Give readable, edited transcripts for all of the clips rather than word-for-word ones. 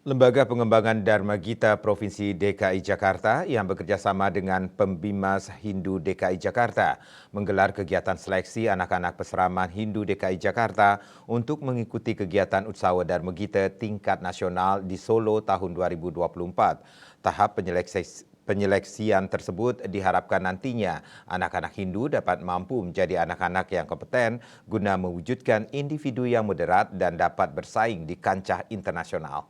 Lembaga Pengembangan Dharma Gita Provinsi DKI Jakarta yang bekerjasama dengan Pembimas Hindu DKI Jakarta menggelar kegiatan seleksi anak-anak peseraman Hindu DKI Jakarta untuk mengikuti kegiatan Utsawa Dharma Gita tingkat nasional di Solo tahun 2024. Tahap penyeleksian tersebut diharapkan nantinya anak-anak Hindu dapat mampu menjadi anak-anak yang kompeten guna mewujudkan individu yang moderat dan dapat bersaing di kancah internasional.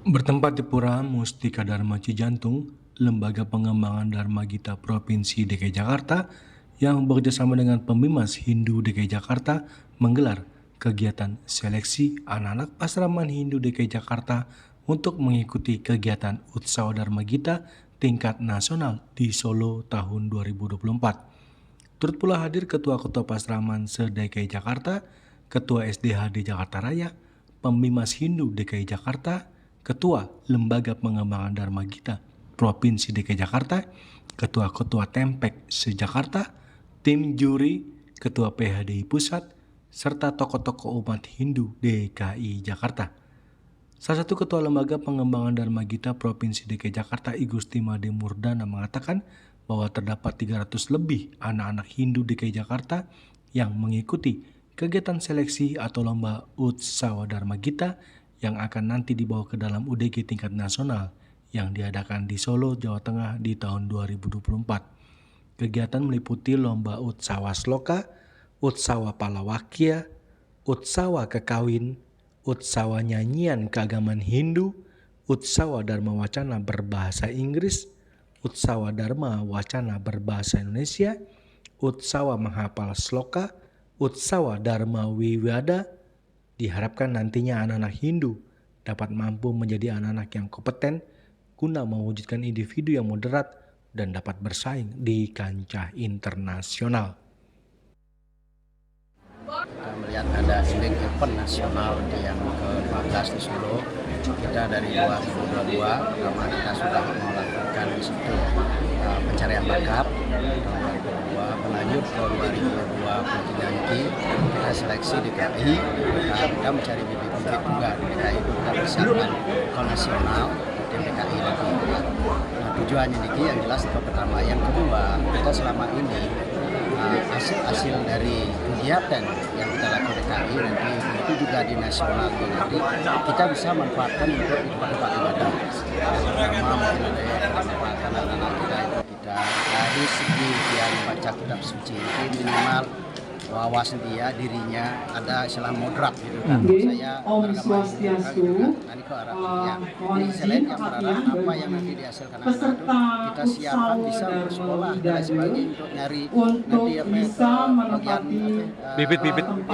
Bertempat di Pura Mustika Dharma Cijantung, Lembaga Pengembangan Dharma Gita Provinsi DKI Jakarta yang bekerjasama dengan Pembimas Hindu DKI Jakarta menggelar kegiatan seleksi anak-anak asrama Hindu DKI Jakarta untuk mengikuti kegiatan Utsawa Dharma Gita tingkat nasional di Solo tahun 2024. Turut pula hadir Ketua-Ketua Pasraman se-DKI Jakarta, Ketua SDHD Jakarta Raya, Pembimas Hindu DKI Jakarta, Ketua Lembaga Pengembangan Dharma Gita Provinsi DKI Jakarta, Ketua-Ketua Tempek se-Jakarta, tim juri, Ketua PHDI Pusat, serta tokoh-tokoh umat Hindu DKI Jakarta. Salah satu Ketua Lembaga Pengembangan Dharma Gita Provinsi DKI Jakarta, I Gusti Made Murdana mengatakan bahwa terdapat 300 lebih anak-anak Hindu DKI Jakarta yang mengikuti kegiatan seleksi atau lomba Utsawa Dharma Gita yang akan nanti dibawa ke dalam UDG tingkat nasional yang diadakan di Solo, Jawa Tengah di tahun 2024. Kegiatan meliputi lomba Utsawa Sloka, Utsawa Palawakya, Utsawa Kekawin, Utsawa Nyanyian Keagamaan Hindu, Utsawa Dharma Wacana berbahasa Inggris, Utsawa Dharma Wacana berbahasa Indonesia, Utsawa Menghafal Sloka, Utsawa Dharma Wiwada. Diharapkan nantinya anak-anak Hindu dapat mampu menjadi anak-anak yang kompeten guna mewujudkan individu yang moderat dan dapat bersaing di kancah internasional. Kita melihat ada Sling Event Nasional yang ke-15 di Solo. Kita dari 2022 pertama kita sudah melakukan di situ pencarian bakat. Tahun 2022 berlanjut ke 2023 nanti kita seleksi DKI. Kita mencari bibit-bibit juga di DKI itu kita persiapkan ke nasional tim DKI lagi. Nah, tujuannya Diki yang jelas itu pertama, yang kedua kita selama ini hasil dari kegiatan yang kita lakukan DKI nanti itu juga di nasional nanti kita bisa manfaatkan untuk tempat ibadah. Pertama mungkin ada yang manfaatkan anak-anak kita dari segi yang baca kitab suci itu minimal wawasan dia dirinya ada istilah moderat gitu kan. Saya beragama Hindu nanti ke arah jadi selain yang berarah apa yang nanti dihasilkan anak itu kita siapkan bisa bersekolah dan sebagainya untuk nyari nanti apa bagian Bibit-bibit yang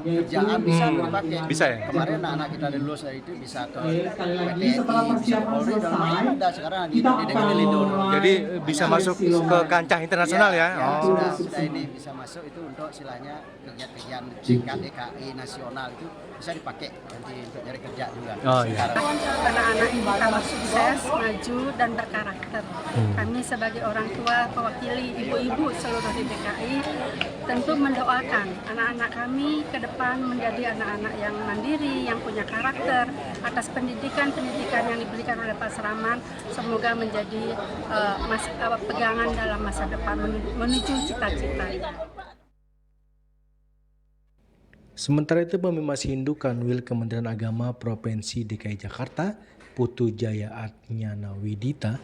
kerjaan bisa dipakai. Bisa ya? Kemarin anak kita lulus dari itu bisa ke PTI, bisa ke Polri dan lain ada sekarang di DKI Lido. Jadi bisa masuk ke kancah internasional ya? Sudah ini bisa masuk itu untuk istilahnya kegiatan tingkat DKI nasional itu bisa dipakai nanti untuk nyari kerja juga. Anak-anak ini kalau sukses, maju dan berkarakter. Kami sebagai orang tua mewakili ibu-ibu seluruh di DKI tentu mendoakan anak-anak kami ke depan menjadi anak-anak yang mandiri, yang punya karakter atas pendidikan yang diberikan oleh Pak Seraman. Semoga menjadi pegangan dalam masa depan menuju cita-cita. Sementara itu, Pembimas Hindu Kanwil Kementerian Agama Provinsi DKI Jakarta, Putu Jaya Atnyana Widita,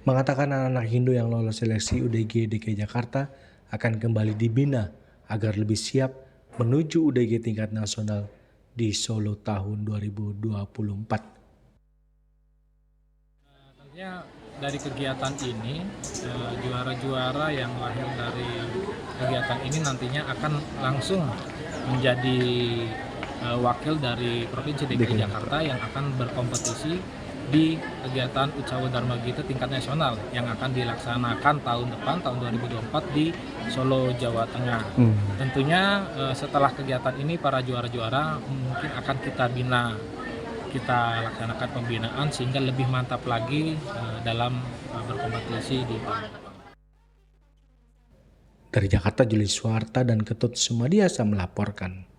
mengatakan anak-anak Hindu yang lolos seleksi UDG DKI Jakarta akan kembali dibina agar lebih siap menuju UDG tingkat nasional di Solo tahun 2024. Tentunya dari kegiatan ini, juara-juara yang lahir dari kegiatan ini nantinya akan langsung menjadi wakil dari Provinsi DKI Jakarta yang akan berkompetisi di kegiatan Utsawa Dharma Gita tingkat nasional yang akan dilaksanakan tahun depan, tahun 2024 di Solo, Jawa Tengah. Tentunya setelah kegiatan ini para juara-juara mungkin akan kita bina, kita laksanakan pembinaan sehingga lebih mantap lagi dalam berkompetisi di tahun depan. Dari Jakarta, Juli Suwarta dan Ketut Sumadiasa melaporkan.